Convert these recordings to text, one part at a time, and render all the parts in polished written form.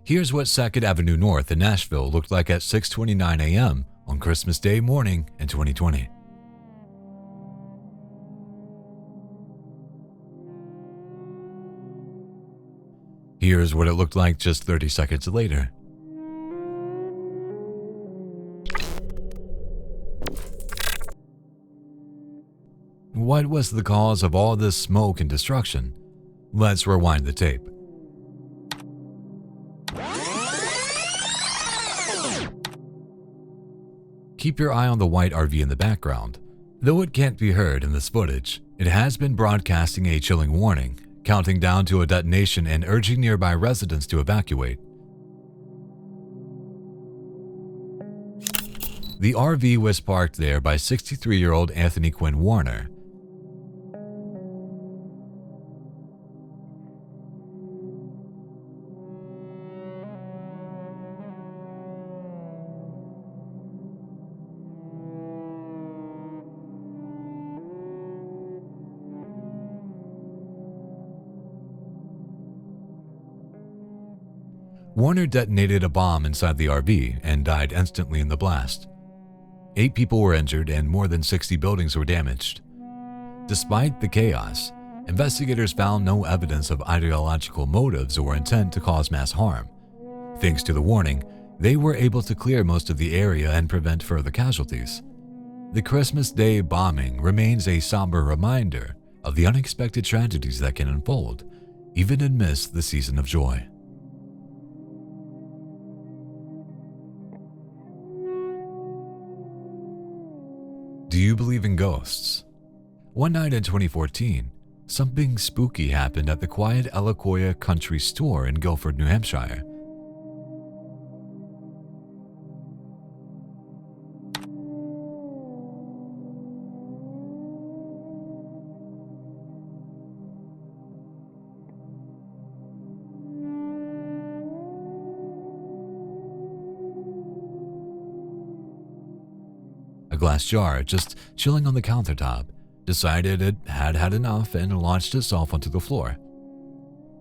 Here's what 2nd Avenue North in Nashville looked like at 6:29 a.m. on Christmas Day morning in 2020. Here's what it looked like just 30 seconds later. What was the cause of all this smoke and destruction? Let's rewind the tape. Keep your eye on the white RV in the background. Though it can't be heard in this footage, it has been broadcasting a chilling warning, counting down to a detonation and urging nearby residents to evacuate. The RV was parked there by 63-year-old Anthony Quinn Warner. Warner detonated a bomb inside the RV and died instantly in the blast. 8 people were injured and more than 60 buildings were damaged. Despite the chaos, investigators found no evidence of ideological motives or intent to cause mass harm. Thanks to the warning, they were able to clear most of the area and prevent further casualties. The Christmas Day bombing remains a somber reminder of the unexpected tragedies that can unfold, even amidst the season of joy. Do you believe in ghosts? One night in 2014, something spooky happened at the quiet Elacoya Country Store in Guilford, New Hampshire. A glass jar, just chilling on the countertop, decided it had had enough and launched itself onto the floor.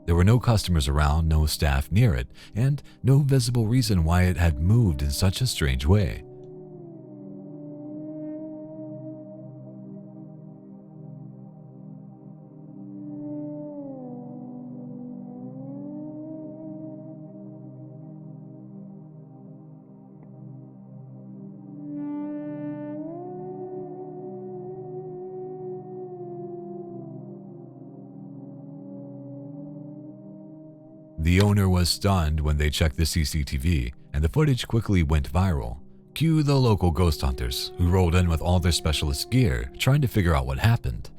There were no customers around, no staff near it, and no visible reason why it had moved in such a strange way. The owner was stunned when they checked the CCTV, and the footage quickly went viral. Cue the local ghost hunters, who rolled in with all their specialist gear, trying to figure out what happened.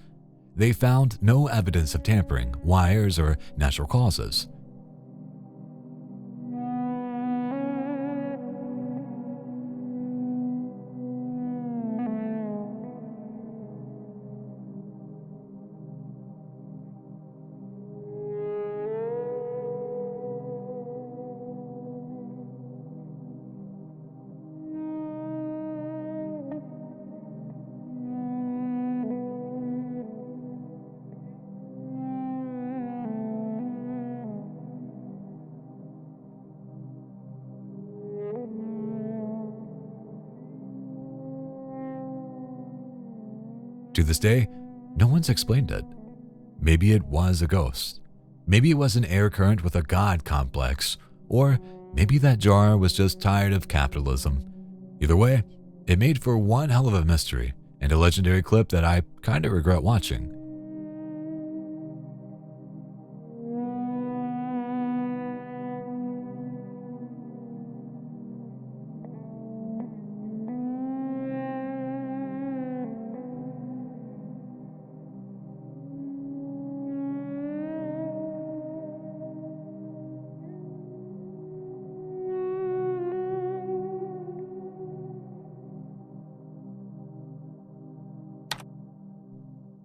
They found no evidence of tampering, wires, or natural causes. To this day, no one's explained it. Maybe it was a ghost. Maybe it was an air current with a god complex. Or maybe that jar was just tired of capitalism. Either way, it made for one hell of a mystery and a legendary clip that I kinda regret watching.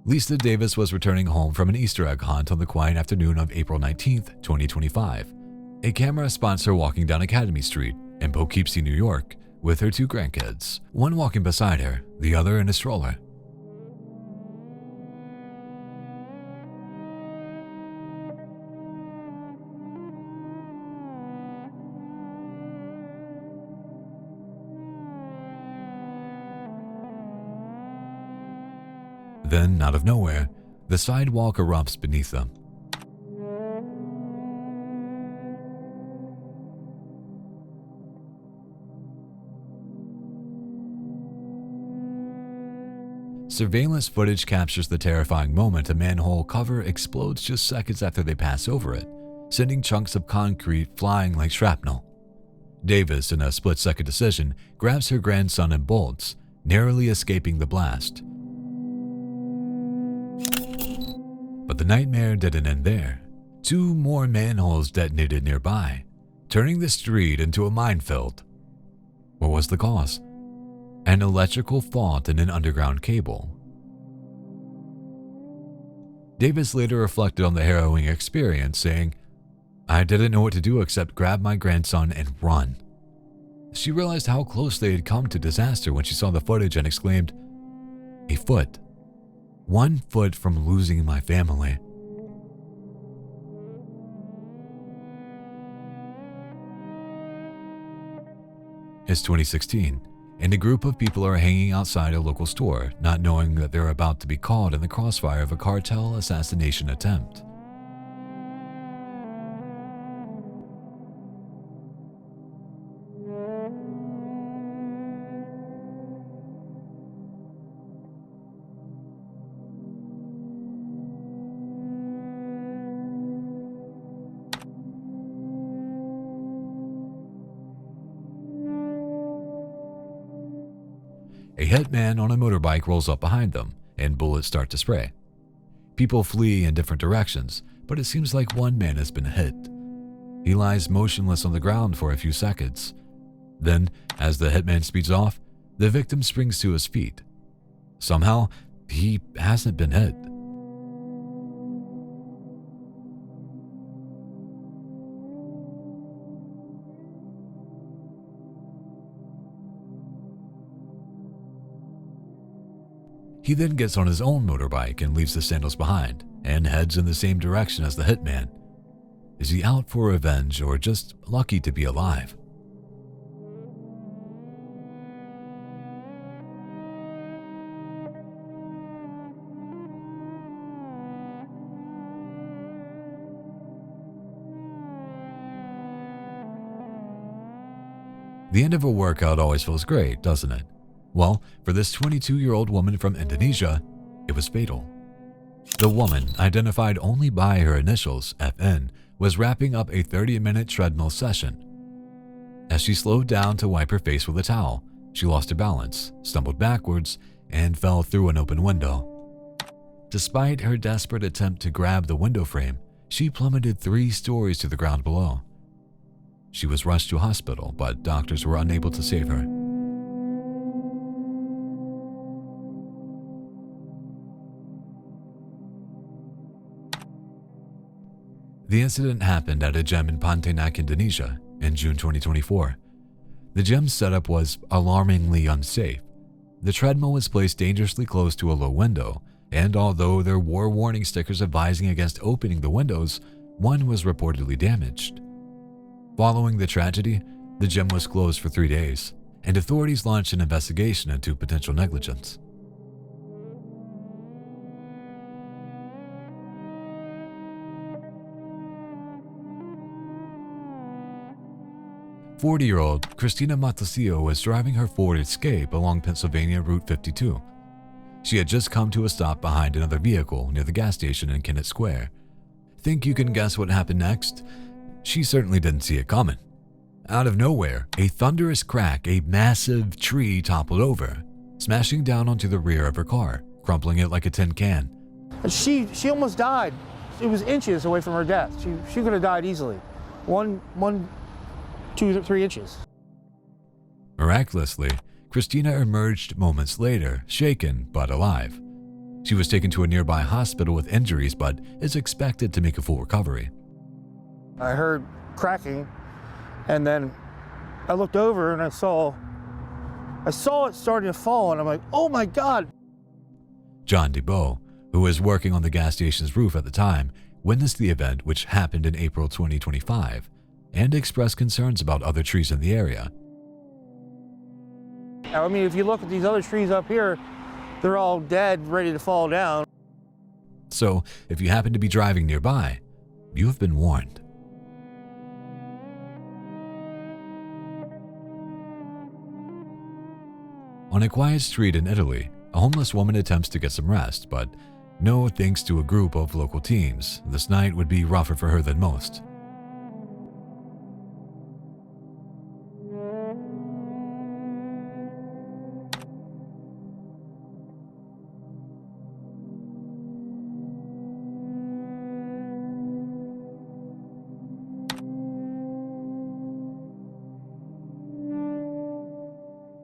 Lisa Davis was returning home from an Easter egg hunt on the quiet afternoon of April 19th, 2025. A camera spots her walking down Academy Street in Poughkeepsie, New York, with her 2 grandkids, one walking beside her, the other in a stroller. Then, out of nowhere, the sidewalk erupts beneath them. Surveillance footage captures the terrifying moment a manhole cover explodes just seconds after they pass over it, sending chunks of concrete flying like shrapnel. Davis, in a split-second decision, grabs her grandson and bolts, narrowly escaping the blast. But the nightmare didn't end there. 2 more manholes detonated nearby, turning the street into a minefield. What was the cause? An electrical fault in an underground cable. Davis later reflected on the harrowing experience, saying, "I didn't know what to do except grab my grandson and run." She realized how close they had come to disaster when she saw the footage and exclaimed, "A foot. 1 foot from losing my family." It's 2016, and a group of people are hanging outside a local store, not knowing that they're about to be caught in the crossfire of a cartel assassination attempt. A hitman on a motorbike rolls up behind them, and bullets start to spray. People flee in different directions, but it seems like one man has been hit. He lies motionless on the ground for a few seconds. Then, as the hitman speeds off, the victim springs to his feet. Somehow, he hasn't been hit. He then gets on his own motorbike and leaves the sandals behind and heads in the same direction as the hitman. Is he out for revenge or just lucky to be alive? The end of a workout always feels great, doesn't it? Well, for this 22-year-old woman from Indonesia, it was fatal. The woman, identified only by her initials, FN, was wrapping up a 30-minute treadmill session. As she slowed down to wipe her face with a towel, she lost her balance, stumbled backwards, and fell through an open window. Despite her desperate attempt to grab the window frame, she plummeted 3 stories to the ground below. She was rushed to a hospital, but doctors were unable to save her. The incident happened at a gym in Pontianak, Indonesia, in June 2024. The gym's setup was alarmingly unsafe. The treadmill was placed dangerously close to a low window, and although there were warning stickers advising against opening the windows, one was reportedly damaged. Following the tragedy, the gym was closed for 3 days, and authorities launched an investigation into potential negligence. 40-year-old Christina Matasio was driving her Ford Escape along Pennsylvania Route 52. She had just come to a stop behind another vehicle near the gas station in Kennett Square. Think you can guess what happened next? She certainly didn't see it coming. Out of nowhere, a thunderous crack, a massive tree toppled over, smashing down onto the rear of her car, crumpling it like a tin can. She almost died. It was inches away from her death. She could have died easily. 2 to 3 inches. Miraculously, Christina emerged moments later, shaken but alive. She was taken to a nearby hospital with injuries but is expected to make a full recovery. I heard cracking, and then I looked over and I saw it starting to fall, and I'm like, oh my God. John DeBow, who was working on the gas station's roof at the time, witnessed the event, which happened in April 2025, and expressed concerns about other trees in the area. I mean, if you look at these other trees up here, They're all dead, ready to fall down. So, if you happen to be driving nearby, you have been warned. On a quiet street in Italy, a homeless woman attempts to get some rest, but no thanks to a group of local teams, this night would be rougher for her than most.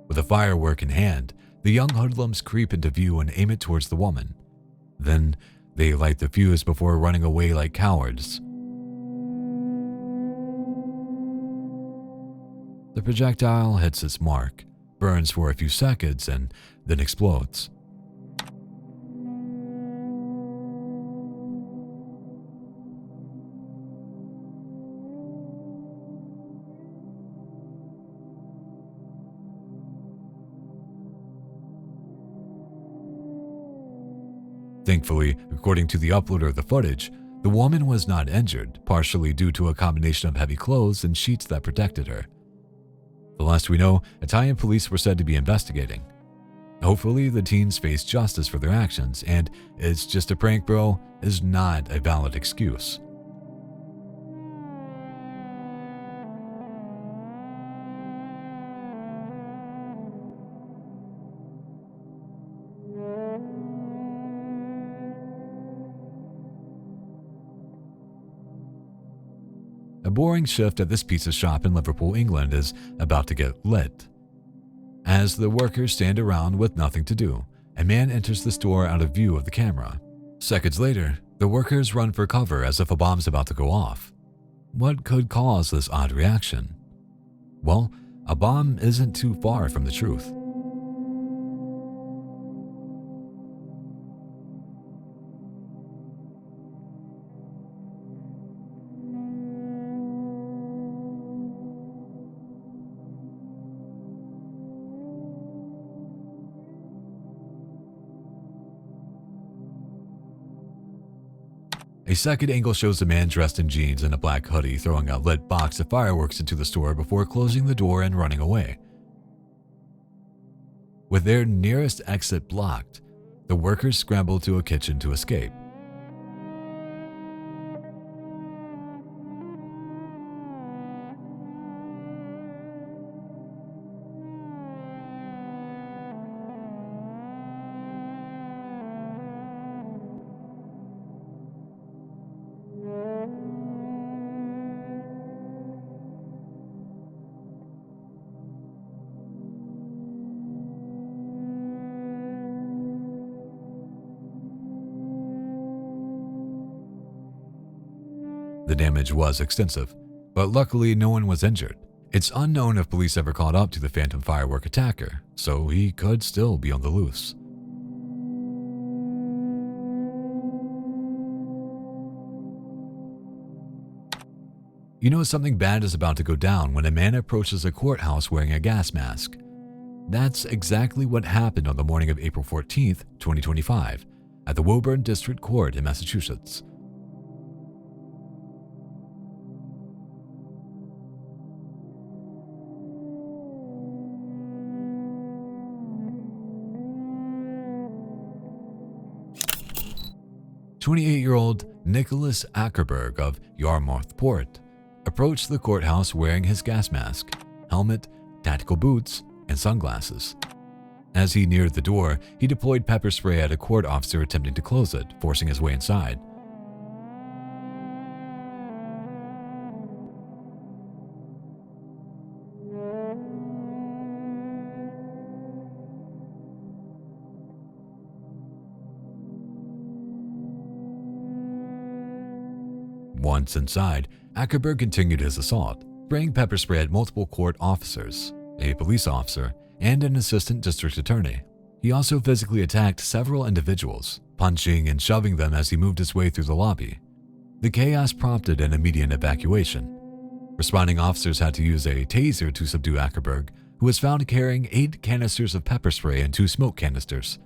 With a firework in hand, the young hoodlums creep into view and aim it towards the woman. Then, they light the fuse before running away like cowards. The projectile hits its mark, burns for a few seconds, and then explodes. Thankfully, according to the uploader of the footage, the woman was not injured, partially due to a combination of heavy clothes and sheets that protected her. The last we know, Italian police were said to be investigating. Hopefully, the teens face justice for their actions, and "it's just a prank, bro" is not a valid excuse. A boring shift at this pizza shop in Liverpool, England is about to get lit. As the workers stand around with nothing to do, a man enters the store out of view of the camera. Seconds later, the workers run for cover as if a bomb's about to go off. What could cause this odd reaction? Well, a bomb isn't too far from the truth. A second angle shows a man dressed in jeans and a black hoodie throwing a lit box of fireworks into the store before closing the door and running away. With their nearest exit blocked, the workers scramble to a kitchen to escape. The damage was extensive, but luckily no one was injured. It's unknown if police ever caught up to the phantom firework attacker, so he could still be on the loose. You know something bad is about to go down when a man approaches a courthouse wearing a gas mask. That's exactly what happened on the morning of April 14th, 2025, at the Woburn District Court in Massachusetts. "28-year-old Nicholas Ackerberg of Yarmouth Port approached the courthouse wearing his gas mask, helmet, tactical boots, and sunglasses. As he neared the door, he deployed pepper spray at a court officer attempting to close it, forcing his way inside. Once inside, Ackerberg continued his assault, spraying pepper spray at multiple court officers, a police officer, and an assistant district attorney. He also physically attacked several individuals, punching and shoving them as he moved his way through the lobby. The chaos prompted an immediate evacuation. Responding officers had to use a taser to subdue Ackerberg, who was found carrying 8 canisters of pepper spray and 2 smoke canisters.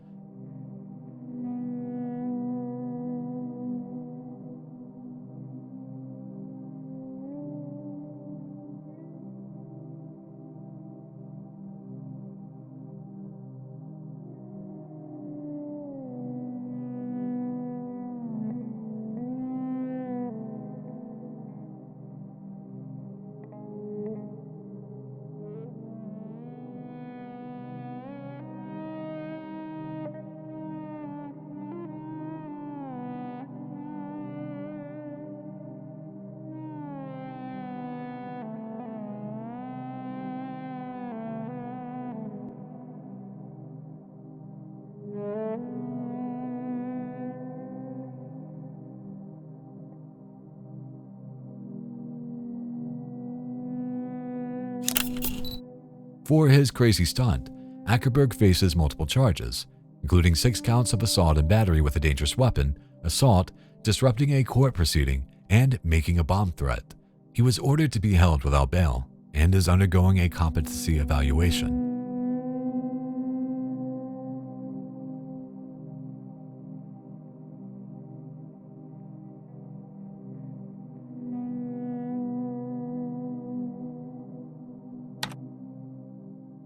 For his crazy stunt, Ackerberg faces multiple charges, including 6 counts of assault and battery with a dangerous weapon, assault, disrupting a court proceeding, and making a bomb threat. He was ordered to be held without bail and is undergoing a competency evaluation.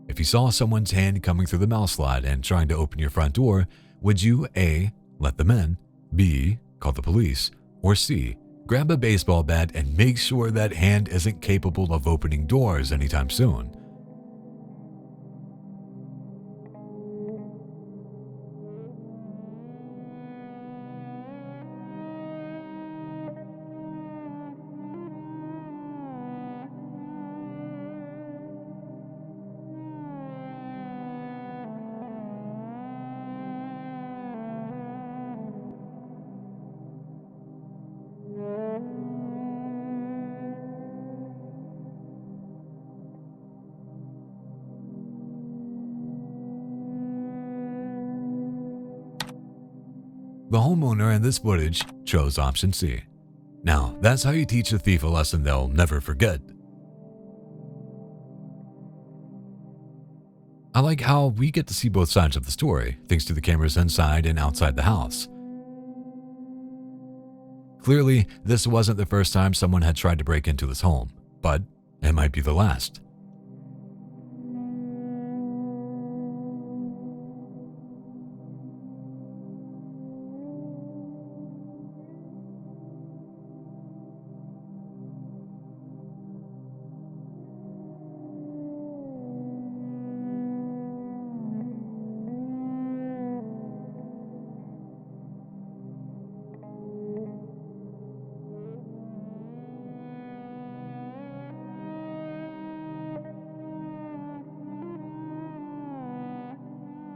If you saw someone's hand coming through the mouseslide and trying to open your front door, would you A. let them in, B. call the police, or C. grab a baseball bat and make sure that hand isn't capable of opening doors anytime soon? The homeowner in this footage chose option C. Now, that's how you teach a thief a lesson they'll never forget. I like how we get to see both sides of the story, thanks to the cameras inside and outside the house. Clearly, this wasn't the first time someone had tried to break into this home, but it might be the last.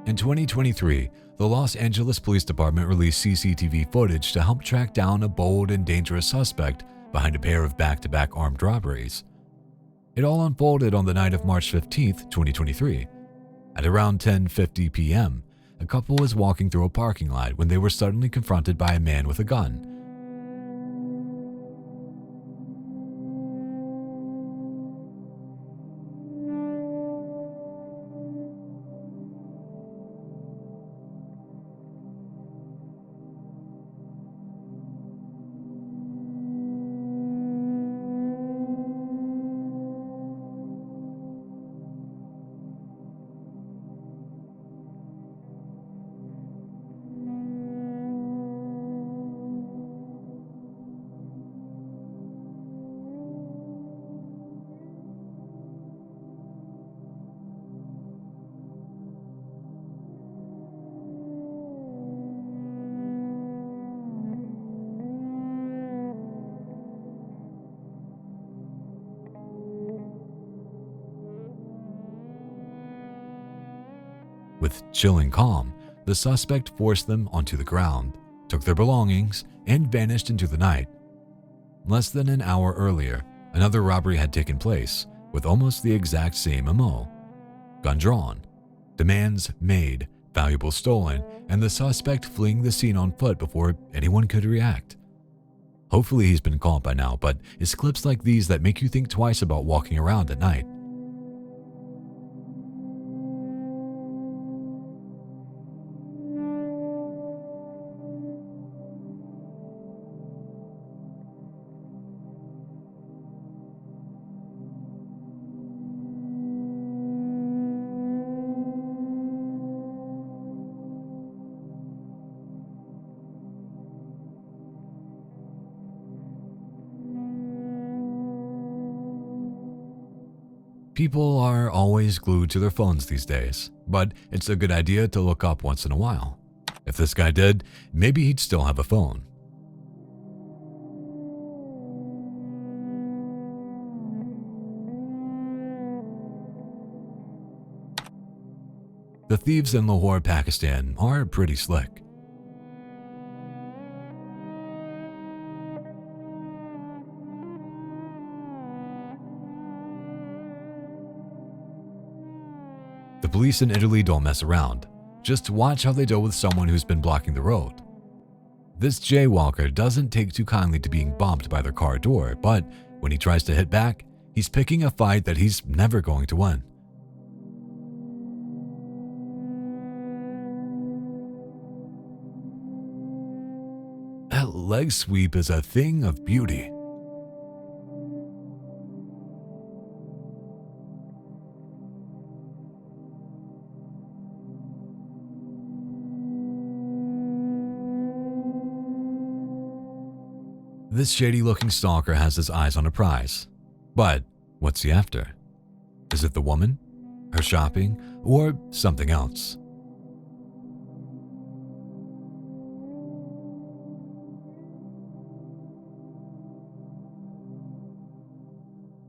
In 2023, the Los Angeles Police Department released CCTV footage to help track down a bold and dangerous suspect behind a pair of back-to-back armed robberies. It all unfolded on the night of March 15, 2023. At around 10:50 p.m., a couple was walking through a parking lot when they were suddenly confronted by a man with a gun. With chilling calm, the suspect forced them onto the ground, took their belongings, and vanished into the night. Less than an hour earlier, another robbery had taken place with almost the exact same MO. Gun drawn, demands made, valuables stolen, and the suspect fleeing the scene on foot before anyone could react. Hopefully he's been caught by now, but it's clips like these that make you think twice about walking around at night. People are always glued to their phones these days, but it's a good idea to look up once in a while. If this guy did, maybe he'd still have a phone. The thieves in Lahore, Pakistan are pretty slick. police in Italy don't mess around. Just watch how they deal with someone who's been blocking the road. This jaywalker doesn't take too kindly to being bumped by their car door, but when he tries to hit back, he's picking a fight that he's never going to win. That leg sweep is a thing of beauty. This shady-looking stalker has his eyes on a prize. But what's he after? Is it the woman, her shopping, or something else?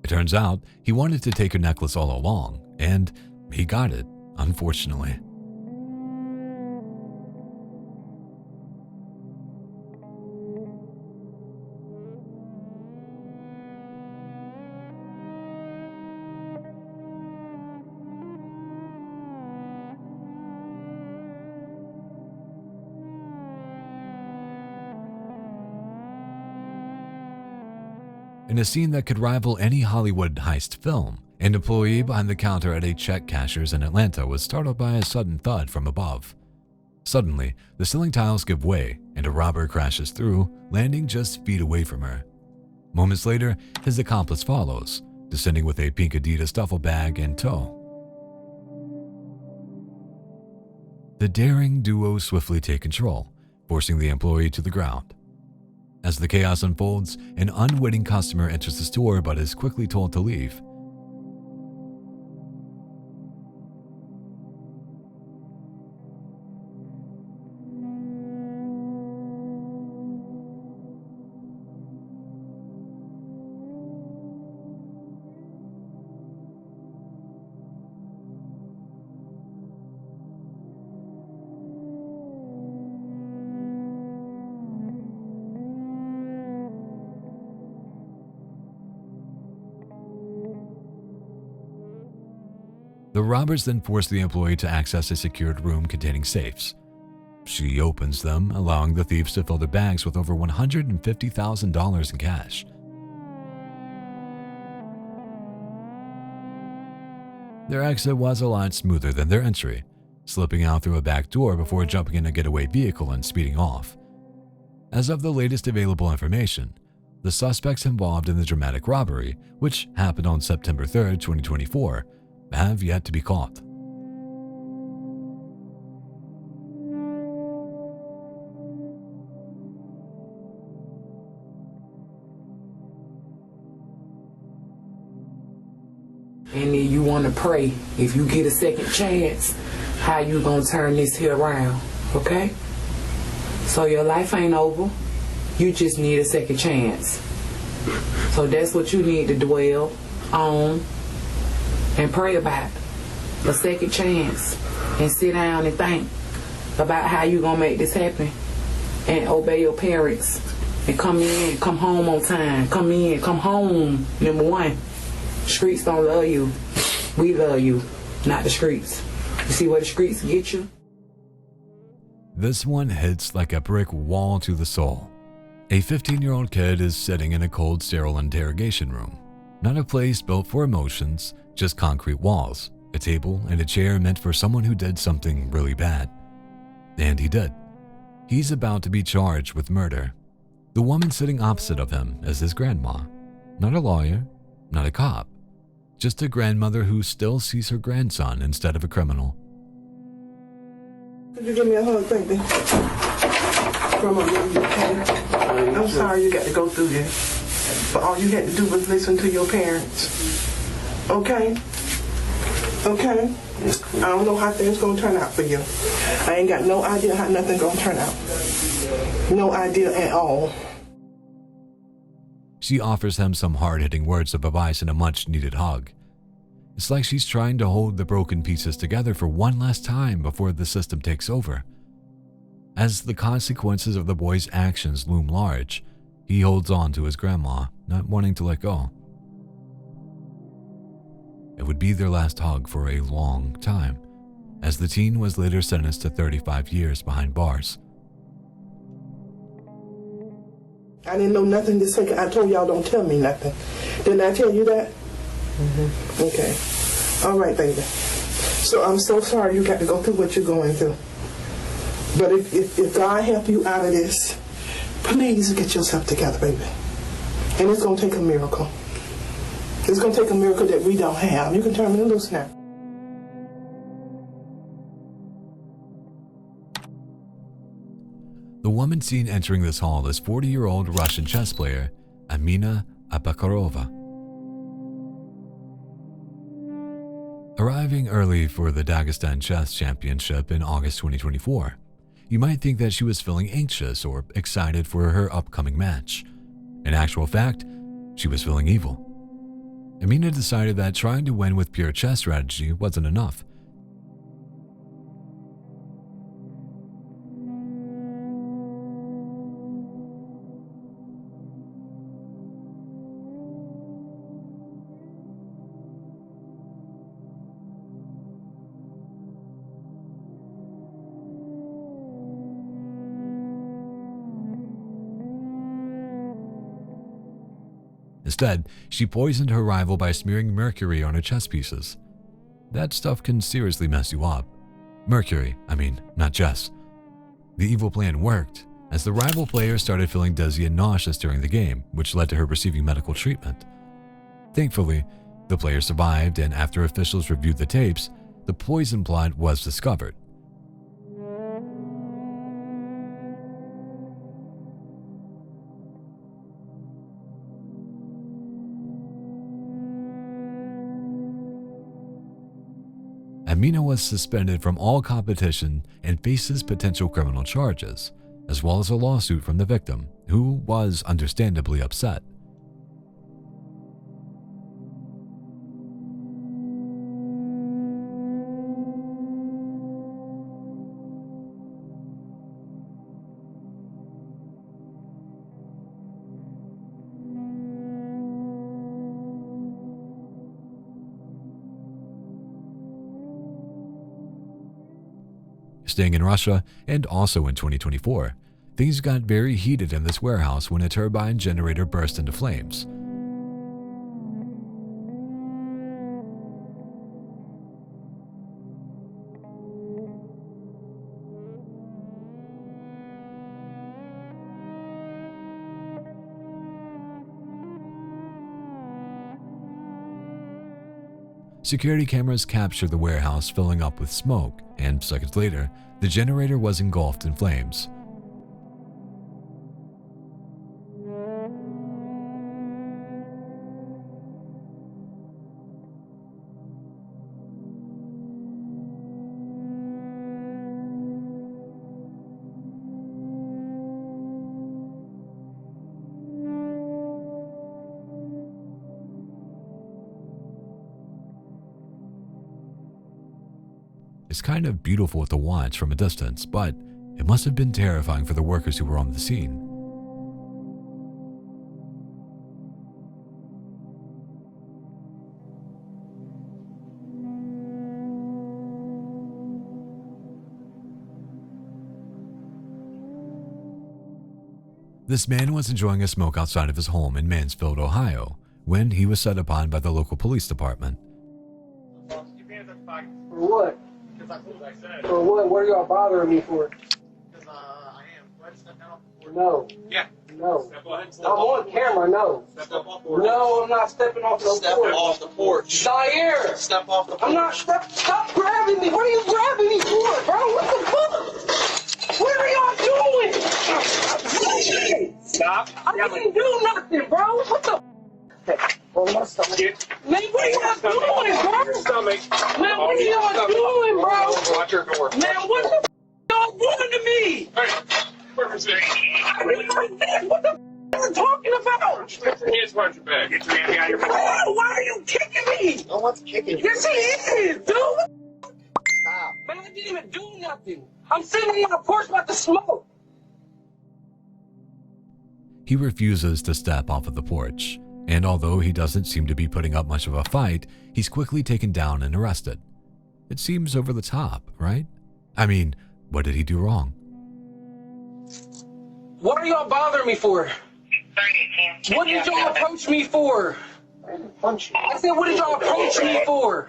It turns out he wanted to take her necklace all along, and he got it, unfortunately. In a scene that could rival any Hollywood heist film, an employee behind the counter at a check cashier's in Atlanta was startled by a sudden thud from above. Suddenly, the ceiling tiles give way and a robber crashes through, landing just feet away from her. Moments later, his accomplice follows, descending with a pink Adidas duffel bag in tow. The daring duo swiftly take control, forcing the employee to the ground. As the chaos unfolds, an unwitting customer enters the store but is quickly told to leave. The robbers then force the employee to access a secured room containing safes. She opens them, allowing the thieves to fill their bags with over $150,000 in cash. Their exit was a lot smoother than their entry, slipping out through a back door before jumping in a getaway vehicle and speeding off. As of the latest available information, the suspects involved in the dramatic robbery, which happened on September 3, 2024, have yet to be caught. And then you want to pray, if you get a second chance, how you gonna turn this here around, okay? So your life ain't over, you just need a second chance. So that's what you need to dwell on and pray about, a second chance, and sit down and think about how you gonna make this happen and obey your parents and come in, come home on time, come in, come home. Number one, streets don't love you, we love you, not the streets. You see where the streets get you? This one hits like a brick wall to the soul. A 15-year-old kid is sitting in a cold, sterile interrogation room. Not a place built for emotions, just concrete walls, a table, and a chair meant for someone who did something really bad. And he did. He's about to be charged with murder. The woman sitting opposite of him is his grandma. Not a lawyer, not a cop, just a grandmother who still sees her grandson instead of a criminal. Could you give me a hug, baby? Grandma, okay? I'm sorry you got to go through this, but all you had to do was listen to your parents. Okay? Okay? I don't know how things gonna turn out for you. I ain't got no idea how nothing gonna turn out. No idea at all. She offers him some hard-hitting words of advice and a much-needed hug. It's like she's trying to hold the broken pieces together for one last time before the system takes over. As the consequences of the boy's actions loom large, he holds on to his grandma, not wanting to let go. It would be their last hug for a long time, as the teen was later sentenced to 35 years behind bars. I didn't know nothing this second. I told y'all don't tell me nothing. Didn't I tell you that? Okay. All right, baby. So I'm so sorry you got to go through what you're going through. But if God help you out of this, please get yourself together, baby. And it's going to take a miracle. It's going to take a miracle that we don't have. You can turn me loose now. The woman seen entering this hall is 40-year-old Russian chess player Amina Abakarova. Arriving early for the Dagestan Chess Championship in August 2024, you might think that she was feeling anxious or excited for her upcoming match. In actual fact, she was feeling evil. Amina decided that trying to win with pure chess strategy wasn't enough. Instead, she poisoned her rival by smearing mercury on her chess pieces. That stuff can seriously mess you up. Mercury, not chess. The evil plan worked, as the rival player started feeling dizzy and nauseous during the game, which led to her receiving medical treatment. Thankfully, the player survived, and after officials reviewed the tapes, the poison plot was discovered. Amina was suspended from all competition and faces potential criminal charges, as well as a lawsuit from the victim, who was understandably upset. Staying in Russia, and also in 2024, things got very heated in this warehouse when a turbine generator burst into flames. Security cameras captured the warehouse filling up with smoke, and seconds later, the generator was engulfed in flames. It's kind of beautiful to watch from a distance, but it must have been terrifying for the workers who were on the scene. This man was enjoying a smoke outside of his home in Mansfield, Ohio, when he was set upon by the local police department. For what? For what? What are y'all bothering me for? Because I am. Go ahead and step down off the porch. No. Yeah. No. Go ahead and step I'm on camera, no. Step off the porch. No, I'm not stepping off the porch. Step off the porch. Zaire! Step off the porch. I'm not stop grabbing me. What are you grabbing me for, bro? What the fuck? What are y'all doing? Stop. I didn't do nothing, bro. What the on my stomach. Man, what are y'all doing, bro? Stomach. Man, what are y'all doing, bro? Watch your door. Man, what the y'all doing to me? Hey, where's it? What the are you talking about? Get your hands behind your back. Get your hands behind your back. Why are you kicking me? No one's kicking you. Yes, he is, dude. Stop. Man, I didn't even do nothing. I'm sitting on the porch about to smoke. He refuses to step off of the porch, and although he doesn't seem to be putting up much of a fight, he's quickly taken down and arrested. It seems over the top, right? I mean, what did he do wrong? What are y'all bothering me for? What did y'all approach me for? I said, what did y'all approach me for?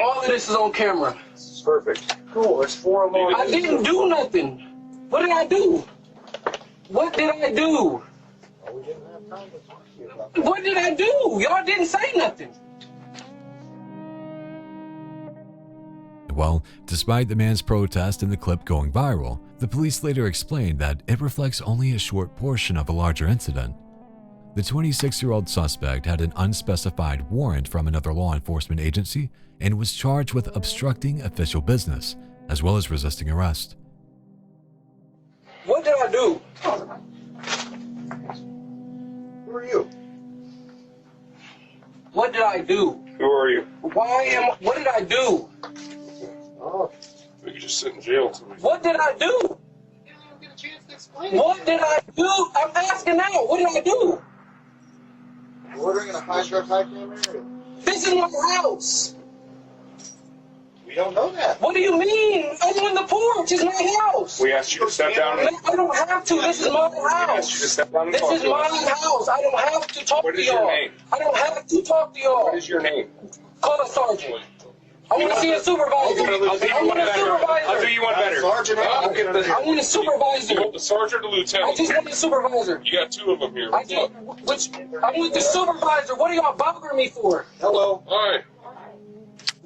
All of this is on camera. Perfect. Cool. It's 4 alarm. I didn't do nothing. What did I do? What did I do? What did I do? Y'all didn't say nothing. Well, despite the man's protest and the clip going viral, the police later explained that it reflects only a short portion of a larger incident. The 26-year-old suspect had an unspecified warrant from another law enforcement agency and was charged with obstructing official business, as well as resisting arrest. What did I do? Who are you? What did I do? Who are you? What did I do? Oh, we could just sit in jail until we... What did I do? What did I do? I'm asking now. What did I do? Ordering in a high camera area. This is my house. We don't know that. What do you mean? I'm on the porch. It's my house. We asked you to step down. I don't have to. This is my We asked you to house. step down and This talk is to my us. house. I don't have to talk What to is your y'all. name? I don't have to talk to y'all. What is your name? Call a sergeant. I want to see a supervisor. I want a supervisor. I'll do you one better. Sergeant, I'll get the... I want a supervisor. You want the sergeant or I lieutenant? just want a supervisor. You got 2 of them here. I want the supervisor. What are y'all bothering me for? Hello. Hi.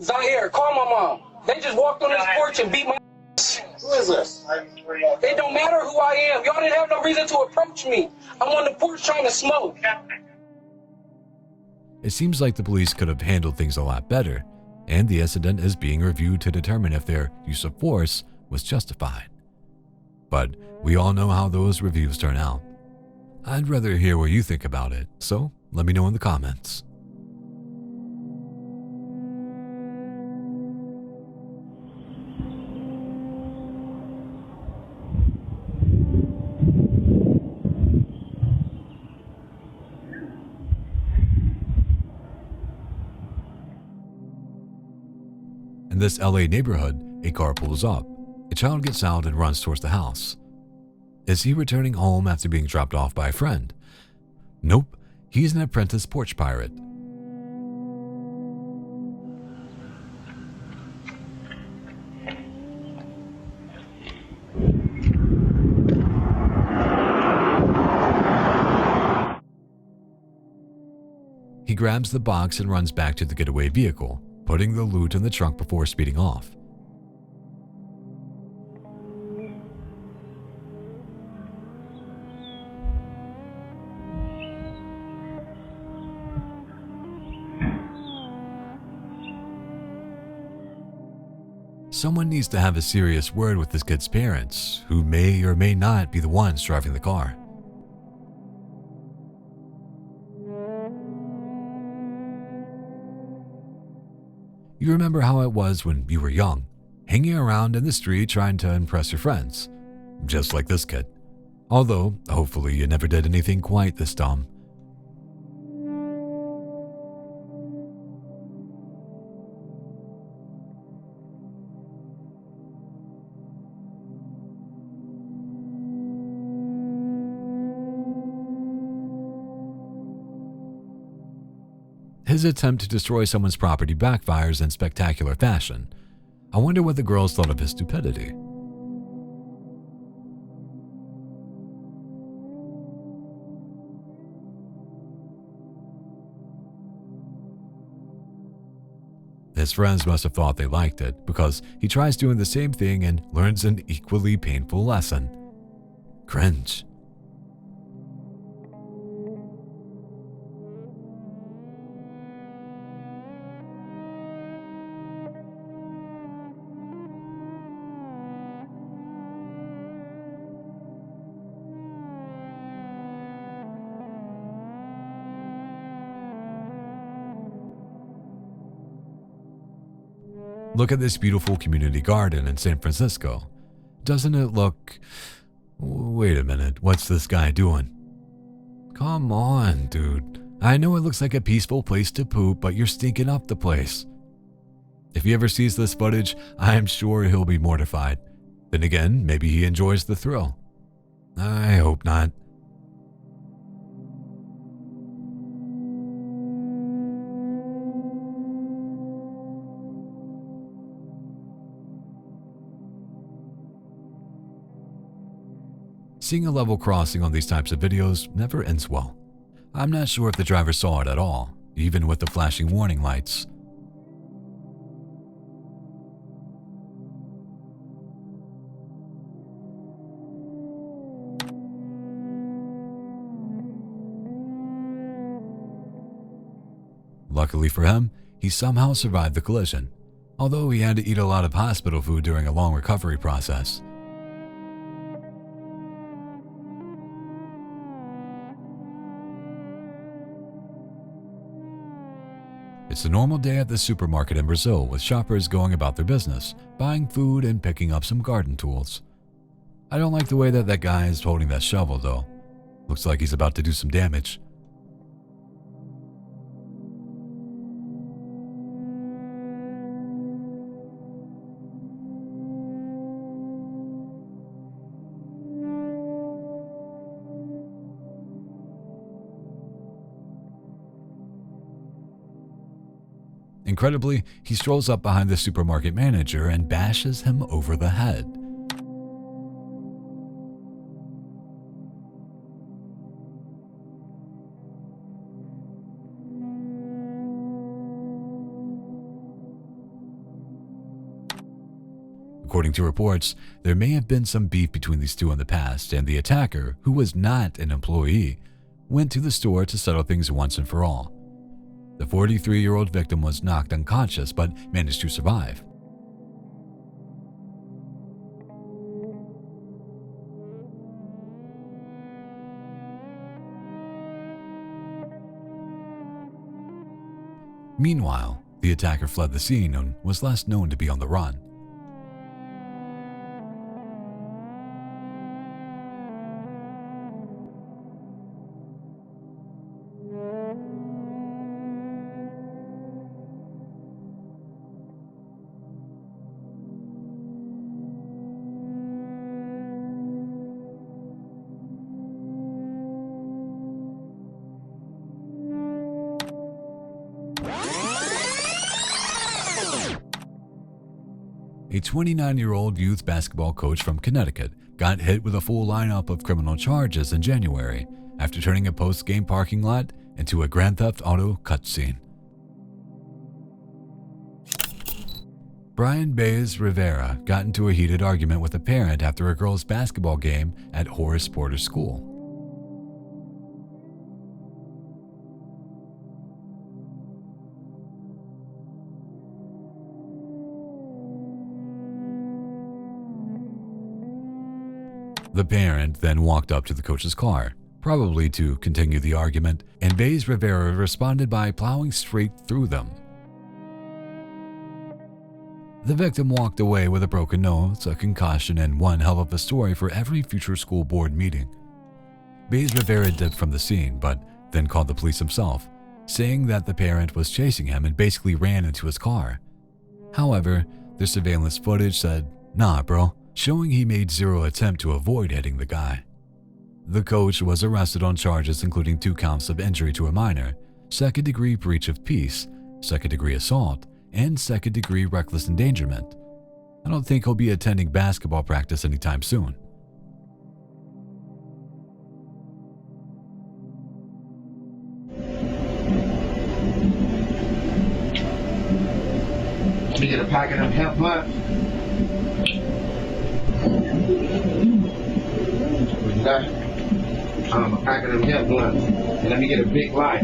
Zaire, call my mom. They just walked on this porch and beat my ass. Who is this? It don't matter who I am. Y'all didn't have no reason to approach me. I'm on the porch trying to smoke. It seems like the police could have handled things a lot better, and the incident is being reviewed to determine if their use of force was justified. But we all know how those reviews turn out. I'd rather hear what you think about it, so let me know in the comments. In this LA neighborhood, a car pulls up. A child gets out and runs towards the house. Is he returning home after being dropped off by a friend? Nope, he's an apprentice porch pirate. He grabs the box and runs back to the getaway vehicle, putting the loot in the trunk before speeding off. Someone needs to have a serious word with this kid's parents, who may or may not be the ones driving the car. You remember how it was when you were young, hanging around in the street trying to impress your friends, just like this kid. Although, hopefully you never did anything quite this dumb. His attempt to destroy someone's property backfires in spectacular fashion. I wonder what the girls thought of his stupidity. His friends must have thought they liked it, because he tries doing the same thing and learns an equally painful lesson. Cringe. Look at this beautiful community garden in San Francisco. Doesn't it look... Wait a minute, what's this guy doing? Come on, dude. I know it looks like a peaceful place to poop, but you're stinking up the place. If he ever sees this footage, I am sure he'll be mortified. Then again, maybe he enjoys the thrill. I hope not. Seeing a level crossing on these types of videos never ends well. I'm not sure if the driver saw it at all, even with the flashing warning lights. Luckily for him, he somehow survived the collision, although he had to eat a lot of hospital food during a long recovery process. It's a normal day at the supermarket in Brazil, with shoppers going about their business, buying food and picking up some garden tools. I don't like the way that guy is holding that shovel though. Looks like he's about to do some damage. Incredibly, he strolls up behind the supermarket manager and bashes him over the head. According to reports, there may have been some beef between these two in the past, and the attacker, who was not an employee, went to the store to settle things once and for all. The 43-year-old victim was knocked unconscious but managed to survive. Meanwhile, the attacker fled the scene and was last known to be on the run. A 29-year-old youth basketball coach from Connecticut got hit with a full lineup of criminal charges in January after turning a post-game parking lot into a Grand Theft Auto cutscene. Brian Baez Rivera got into a heated argument with a parent after a girls' basketball game at Horace Porter School. The parent then walked up to the coach's car, probably to continue the argument, and Baez Rivera responded by plowing straight through them. The victim walked away with a broken nose, a concussion, and one hell of a story for every future school board meeting. Baez Rivera dipped from the scene, but then called the police himself, saying that the parent was chasing him and basically ran into his car. However, the surveillance footage said, "Nah, bro," showing he made zero attempt to avoid hitting the guy. The coach was arrested on charges including 2 counts of injury to a minor, second-degree breach of peace, second-degree assault, and second-degree reckless endangerment. I don't think he'll be attending basketball practice anytime soon. Let me get a packet of hemp blunts. A packet of hemp blunts. And let me get a big light.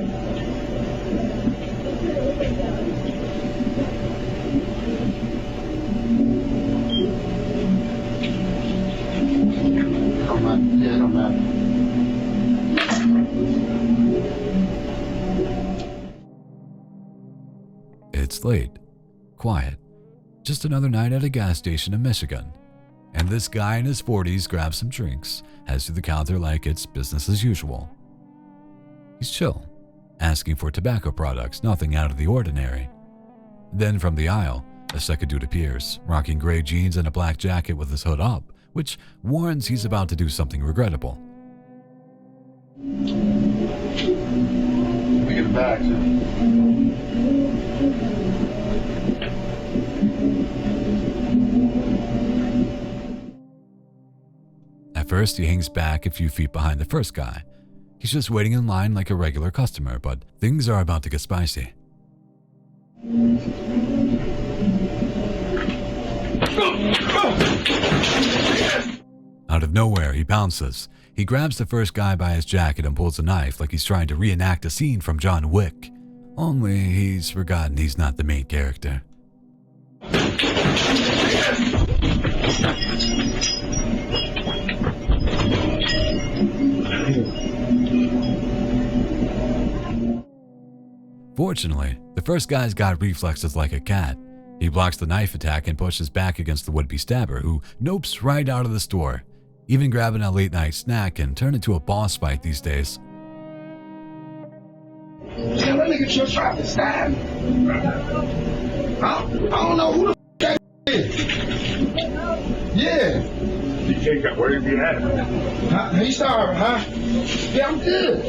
Don't matter. It's late, quiet, just another night at a gas station in Michigan. And this guy in his 40s grabs some drinks, heads to the counter like it's business as usual. He's chill, asking for tobacco products, nothing out of the ordinary. Then from the aisle, a second dude appears, rocking gray jeans and a black jacket with his hood up, which warns he's about to do something regrettable. Let me get a bag, sir. At first, he hangs back a few feet behind the first guy. He's just waiting in line like a regular customer, but things are about to get spicy. Out of nowhere, he pounces. He grabs the first guy by his jacket and pulls a knife like he's trying to reenact a scene from John Wick. Only he's forgotten he's not the main character. Fortunately, the first guy's got reflexes like a cat. He blocks the knife attack and pushes back against the would-be stabber, who nopes right out of the store, even grabbing a late-night snack and turn into a boss fight these days. Damn, that nigga just tried to stab me. I don't know who the that is. Yeah. Where you been at? Huh? He starving, huh? Yeah, I'm good.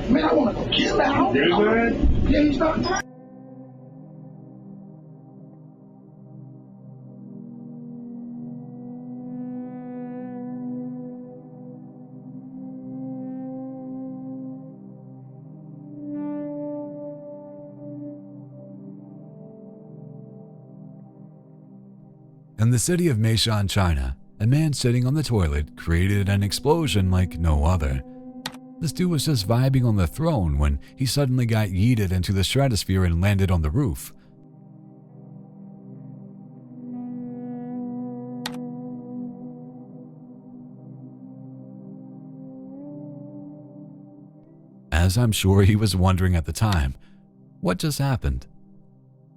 Man, I want to go kill him. Good, man? Yeah, he's not tired. In the city of Meishan, China, a man sitting on the toilet created an explosion like no other. This dude was just vibing on the throne when he suddenly got yeeted into the stratosphere and landed on the roof. As I'm sure he was wondering at the time, what just happened?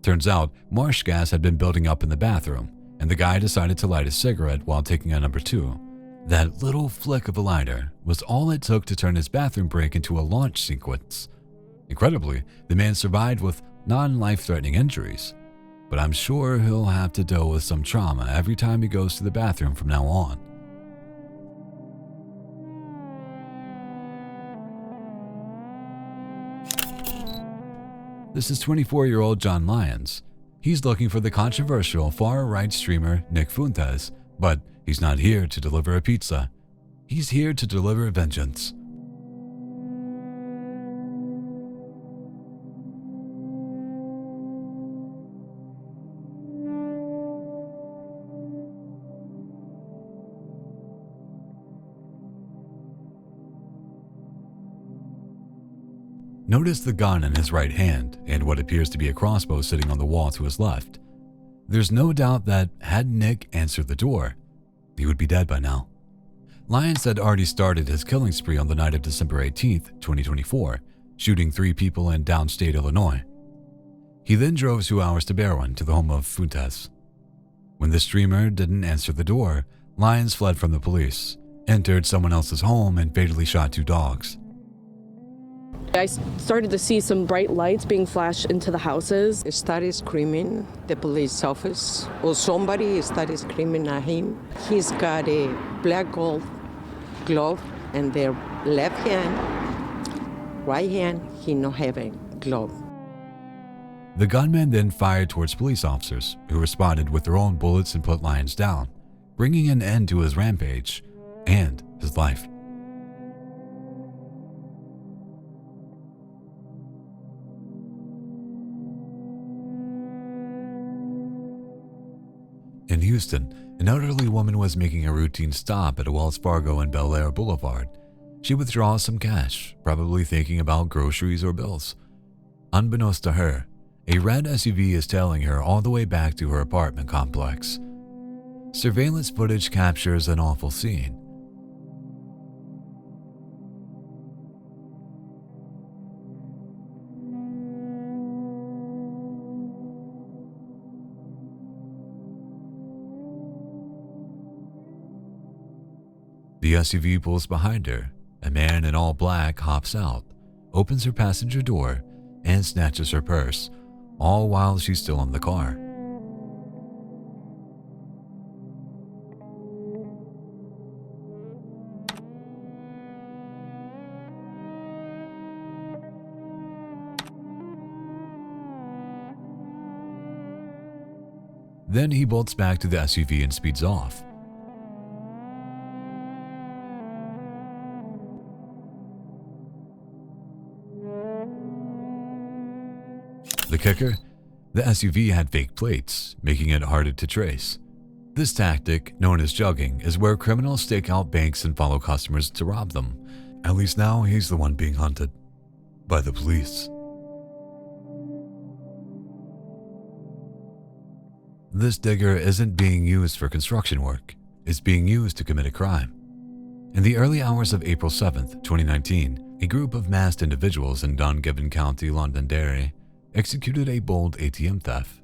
Turns out, marsh gas had been building up in the bathroom, and the guy decided to light a cigarette while taking a number 2. That little flick of a lighter was all it took to turn his bathroom break into a launch sequence. Incredibly, the man survived with non-life-threatening injuries, but I'm sure he'll have to deal with some trauma every time he goes to the bathroom from now on. This is 24-year-old John Lyons. He's looking for the controversial far-right streamer Nick Fuentes, but he's not here to deliver a pizza. He's here to deliver vengeance. Notice the gun in his right hand and what appears to be a crossbow sitting on the wall to his left. There's no doubt that had Nick answered the door, he would be dead by now. Lyons had already started his killing spree on the night of December 18th, 2024, shooting 3 people in downstate Illinois. He then drove 2 hours to Berwyn to the home of Fuentes. When the streamer didn't answer the door, Lyons fled from the police, entered someone else's home, and fatally shot 2 dogs. I started to see some bright lights being flashed into the houses. Started screaming, the police office, or somebody started screaming at him. He's got a black gold glove in their left hand. Right hand, he no have a glove. The gunman then fired towards police officers, who responded with their own bullets and put Lyons down, bringing an end to his rampage and his life. In Houston, an elderly woman was making a routine stop at a Wells Fargo and Bel Air Boulevard. She withdraws some cash, probably thinking about groceries or bills. Unbeknownst to her, a red SUV is tailing her all the way back to her apartment complex. Surveillance footage captures an awful scene. The SUV pulls behind her. A man in all black hops out, opens her passenger door, and snatches her purse, all while she's still in the car. Then he bolts back to the SUV and speeds off. The kicker? The SUV had fake plates, making it harder to trace. This tactic, known as jugging, is where criminals stake out banks and follow customers to rob them. At least now he's the one being hunted by the police. This digger isn't being used for construction work. It's being used to commit a crime. In the early hours of April 7th, 2019, a group of masked individuals in Dungiven County, Londonderry, executed a bold ATM theft.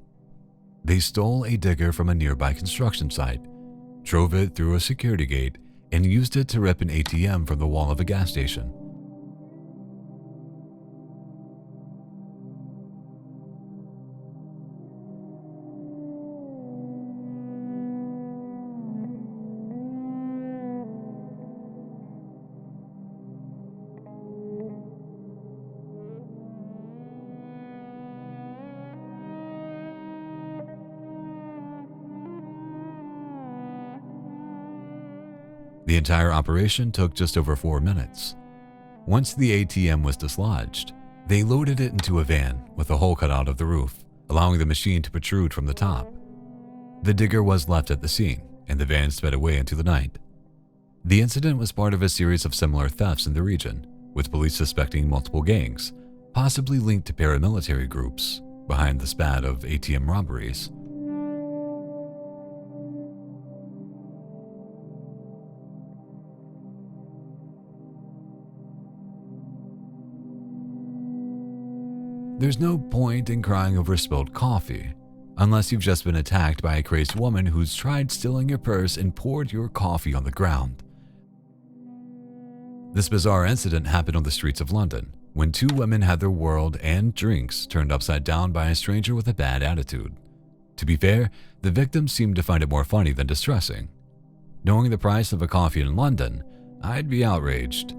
They stole a digger from a nearby construction site, drove it through a security gate, and used it to rip an ATM from the wall of a gas station. The entire operation took just over 4 minutes. Once the ATM was dislodged, they loaded it into a van with a hole cut out of the roof, allowing the machine to protrude from the top. The digger was left at the scene, and the van sped away into the night. The incident was part of a series of similar thefts in the region, with police suspecting multiple gangs, possibly linked to paramilitary groups, behind the spat of ATM robberies. There's no point in crying over spilled coffee, unless you've just been attacked by a crazed woman who's tried stealing your purse and poured your coffee on the ground. This bizarre incident happened on the streets of London, when 2 women had their world and drinks turned upside down by a stranger with a bad attitude. To be fair, the victims seemed to find it more funny than distressing. Knowing the price of a coffee in London, I'd be outraged.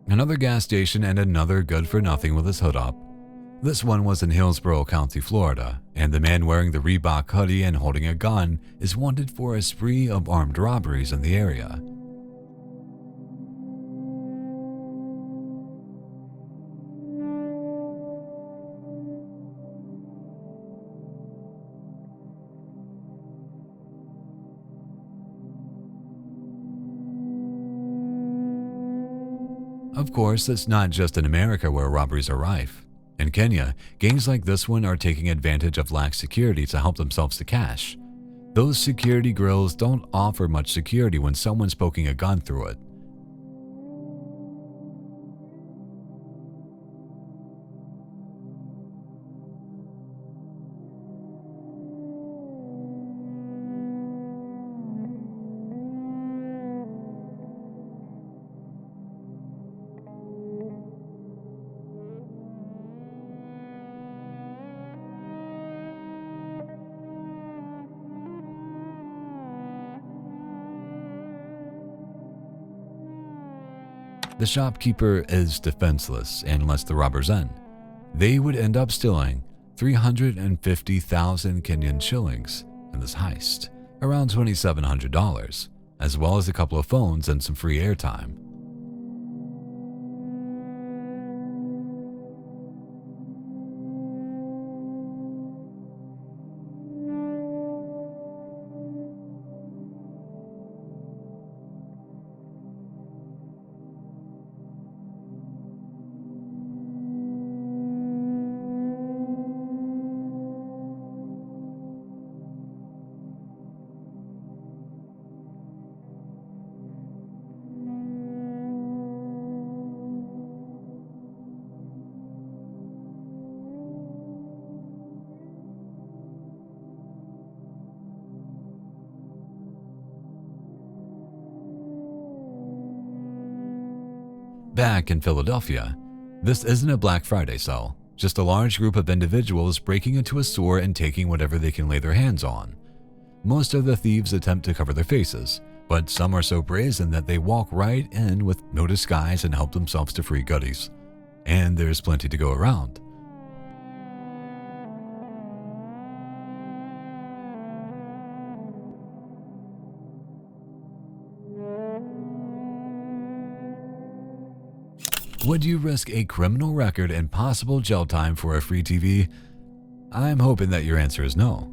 Another gas station and another good-for-nothing with his hood up. This one was in Hillsborough County, Florida, and the man wearing the Reebok hoodie and holding a gun is wanted for a spree of armed robberies in the area. Of course, it's not just in America where robberies are rife. In Kenya, gangs like this one are taking advantage of lax security to help themselves to cash. Those security grills don't offer much security when someone's poking a gun through it. The shopkeeper is defenseless and lets the robbers in. They would end up stealing 350,000 Kenyan shillings in this heist, around $2,700, as well as a couple of phones and some free airtime. Back in Philadelphia, this isn't a Black Friday sale, just a large group of individuals breaking into a store and taking whatever they can lay their hands on. Most of the thieves attempt to cover their faces, but some are so brazen that they walk right in with no disguise and help themselves to free goodies. And there's plenty to go around. Would you risk a criminal record and possible jail time for a free TV? I'm hoping that your answer is no.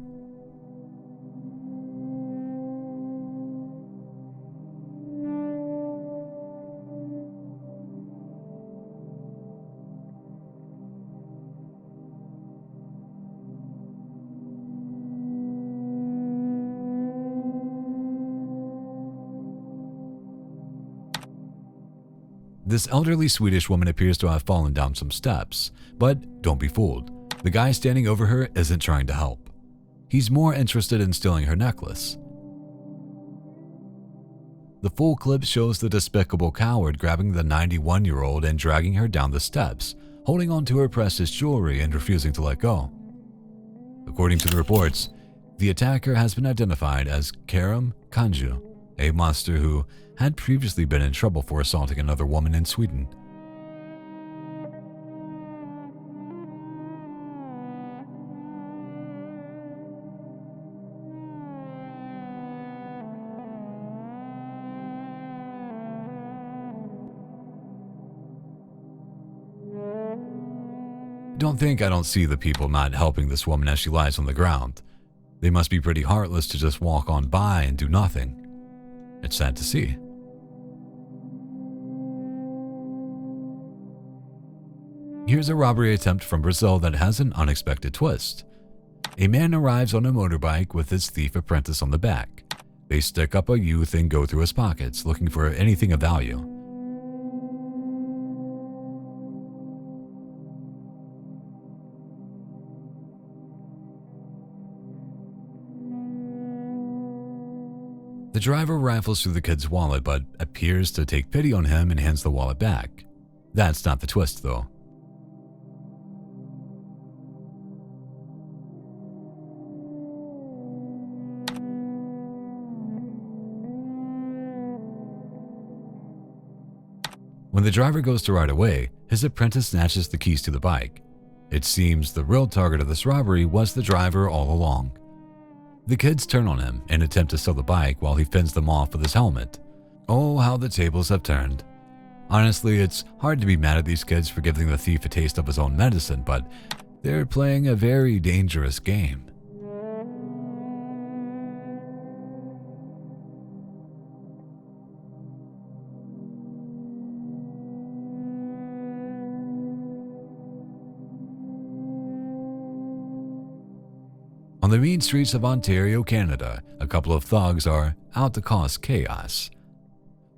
This elderly Swedish woman appears to have fallen down some steps, but don't be fooled. The guy standing over her isn't trying to help. He's more interested in stealing her necklace. The full clip shows the despicable coward grabbing the 91-year-old and dragging her down the steps, holding onto her precious jewelry and refusing to let go. According to the reports, the attacker has been identified as Karim Kanju, a monster who had previously been in trouble for assaulting another woman in Sweden. Don't think I don't see the people not helping this woman as she lies on the ground. They must be pretty heartless to just walk on by and do nothing. It's sad to see. Here's a robbery attempt from Brazil that has an unexpected twist. A man arrives on a motorbike with his thief apprentice on the back. They stick up a youth and go through his pockets looking for anything of value. The driver rifles through the kid's wallet but appears to take pity on him and hands the wallet back. That's not the twist, though. When the driver goes to ride away, his apprentice snatches the keys to the bike. It seems the real target of this robbery was the driver all along. The kids turn on him and attempt to steal the bike while he fends them off with his helmet. Oh, how the tables have turned. Honestly, it's hard to be mad at these kids for giving the thief a taste of his own medicine, but they're playing a very dangerous game. On the mean streets of Ontario, Canada, a couple of thugs are out to cause chaos.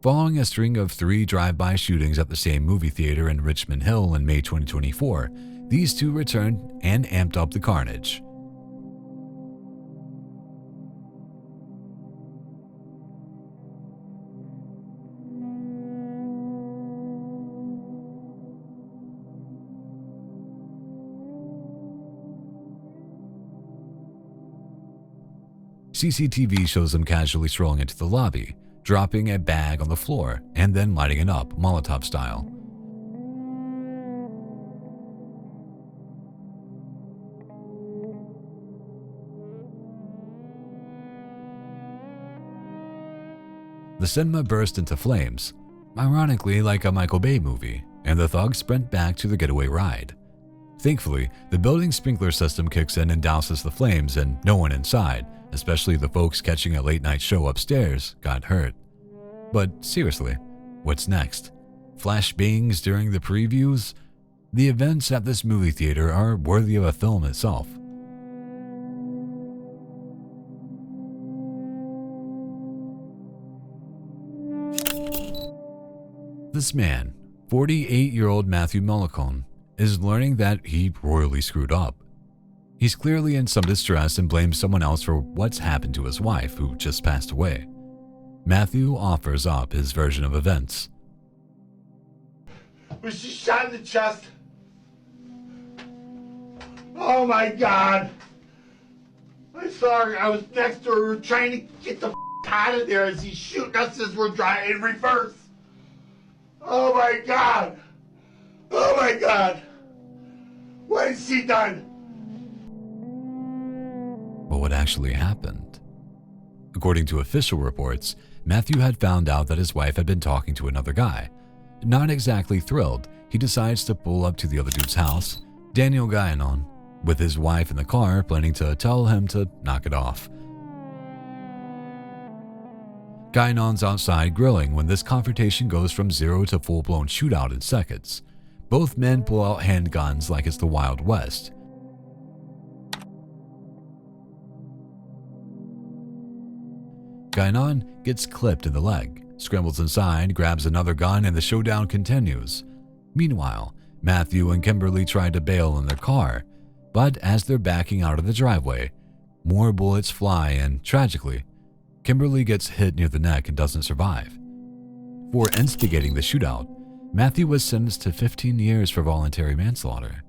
Following a string of 3 drive-by shootings at the same movie theater in Richmond Hill in May 2024, these two returned and amped up the carnage. CCTV shows them casually strolling into the lobby, dropping a bag on the floor, and then lighting it up, Molotov style. The cinema burst into flames, ironically like a Michael Bay movie, and the thugs sprint back to the getaway ride. Thankfully, the building's sprinkler system kicks in and douses the flames, and no one inside, especially the folks catching a late-night show upstairs, got hurt. But seriously, what's next? Flash bangs during the previews? The events at this movie theater are worthy of a film itself. This man, 48-year-old Matthew Mullicone, is learning that he royally screwed up. He's clearly in some distress and blames someone else for what's happened to his wife, who just passed away. Matthew offers up his version of events. Was she shot in the chest? Oh my God. I'm sorry, I was next to her. We were trying to get the out of there as he's shooting us as we're driving in reverse. Oh my God. Oh my God. What has she done? But what actually happened? According to official reports, Matthew had found out that his wife had been talking to another guy. Not exactly thrilled, he decides to pull up to the other dude's house, Daniel Guyanon, with his wife in the car, planning to tell him to knock it off. Guyanon's outside grilling when this confrontation goes from zero to full-blown shootout in seconds. Both men pull out handguns like it's the Wild West. Guyanon gets clipped in the leg, scrambles inside, grabs another gun, and the showdown continues. Meanwhile, Matthew and Kimberly try to bail in their car, but as they're backing out of the driveway, more bullets fly and, tragically, Kimberly gets hit near the neck and doesn't survive. For instigating the shootout, Matthew was sentenced to 15 years for voluntary manslaughter,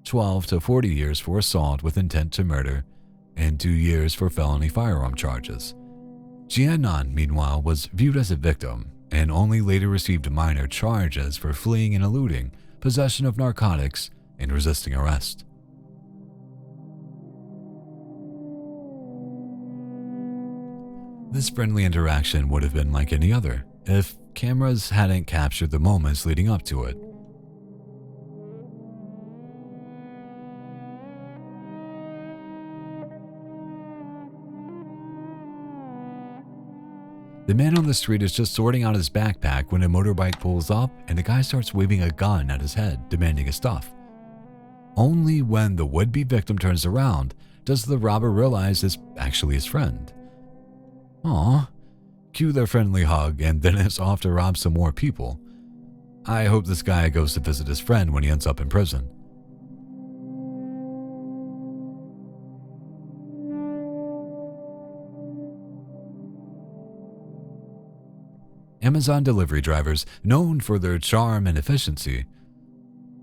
12 to 40 years for assault with intent to murder, and 2 years for felony firearm charges. Guyanon, meanwhile, was viewed as a victim and only later received minor charges for fleeing and eluding, possession of narcotics, and resisting arrest. This friendly interaction would have been like any other if cameras hadn't captured the moments leading up to it. The man on the street is just sorting out his backpack when a motorbike pulls up and the guy starts waving a gun at his head, demanding his stuff. Only when the would-be victim turns around does the robber realize it's actually his friend. Aw, cue their friendly hug, and then it's off to rob some more people. I hope this guy goes to visit his friend when he ends up in prison. Amazon delivery drivers, known for their charm and efficiency.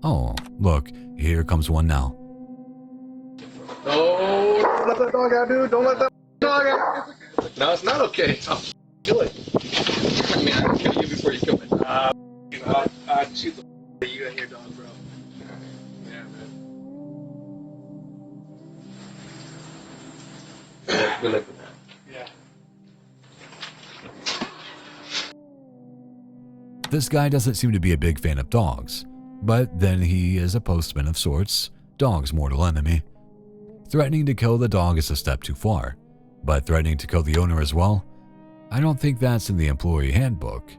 Oh, look, here comes one now. Oh, don't let that dog out, dude. Don't let that dog out. No, it's not okay. I'll kill it. I mean, I can kill you before you kill me. I'd shoot the out of you and your dog, bro. Yeah, man. Good luck with that. Yeah. This guy doesn't seem to be a big fan of dogs, but then he is a postman of sorts, dog's mortal enemy. Threatening to kill the dog is a step too far, but threatening to kill the owner as well? I don't think that's in the employee handbook.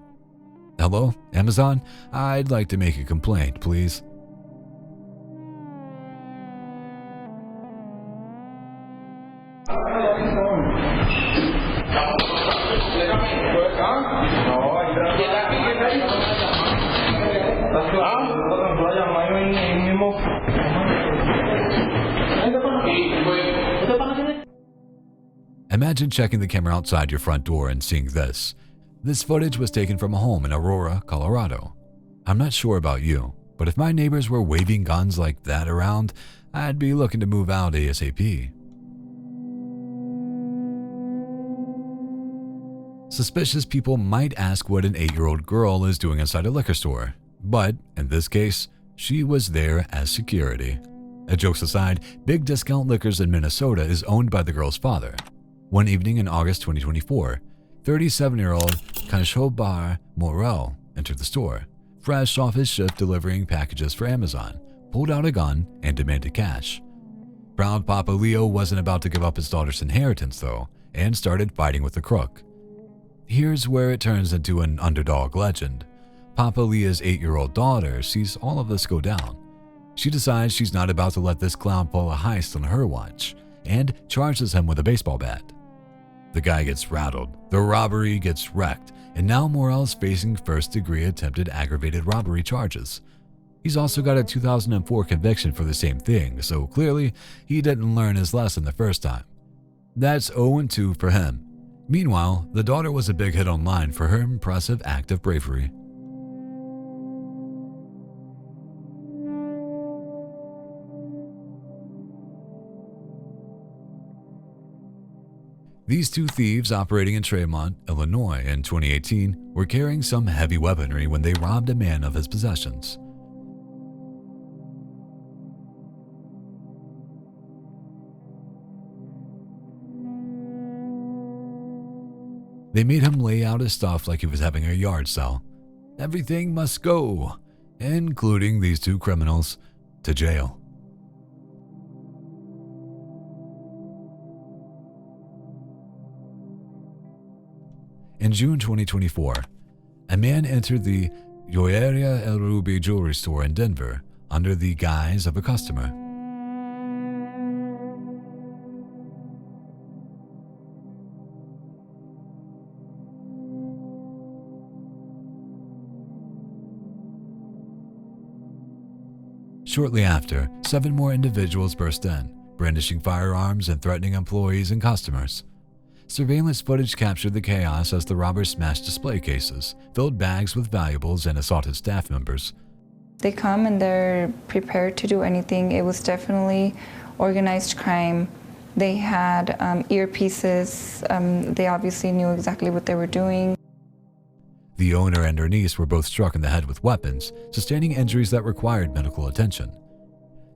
Hello, Amazon? I'd like to make a complaint, please. Imagine checking the camera outside your front door and seeing this. This footage was taken from a home in Aurora, Colorado. I'm not sure about you, but if my neighbors were waving guns like that around, I'd be looking to move out ASAP. Suspicious people might ask what an 8-year-old girl is doing inside a liquor store, but in this case, she was there as security. Jokes aside, Big Discount Liquors in Minnesota is owned by the girl's father. One evening in August 2024, 37-year-old Kashobar Morel entered the store, fresh off his shift delivering packages for Amazon, pulled out a gun, and demanded cash. Proud Papa Leo wasn't about to give up his daughter's inheritance, though, and started fighting with the crook. Here's where it turns into an underdog legend. Papa Leo's 8-year-old daughter sees all of this go down. She decides she's not about to let this clown pull a heist on her watch, and charges him with a baseball bat. The guy gets rattled, the robbery gets wrecked, and now Morel's facing first-degree attempted aggravated robbery charges. He's also got a 2004 conviction for the same thing, so clearly he didn't learn his lesson the first time. That's 0-2 for him. Meanwhile, the daughter was a big hit online for her impressive act of bravery. These two thieves operating in Tremont, Illinois in 2018 were carrying some heavy weaponry when they robbed a man of his possessions. They made him lay out his stuff like he was having a yard sale. Everything must go, including these two criminals, to jail. In June 2024, a man entered the Joyeria El Ruby jewelry store in Denver under the guise of a customer. Shortly after, 7 more individuals burst in, brandishing firearms and threatening employees and customers. Surveillance footage captured the chaos as the robbers smashed display cases, filled bags with valuables, and assaulted staff members. They come and they're prepared to do anything. It was definitely organized crime. They had earpieces. They obviously knew exactly what they were doing. The owner and her niece were both struck in the head with weapons, sustaining injuries that required medical attention.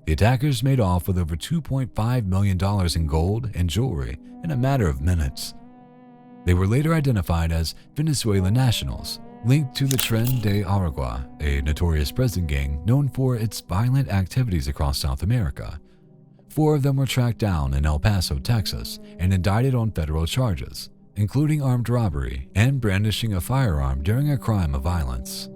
The attackers made off with over $2.5 million in gold and jewelry in a matter of minutes. They were later identified as Venezuelan nationals, linked to the Tren de Aragua, a notorious prison gang known for its violent activities across South America. 4 of them were tracked down in El Paso, Texas, and indicted on federal charges, including armed robbery and brandishing a firearm during a crime of violence.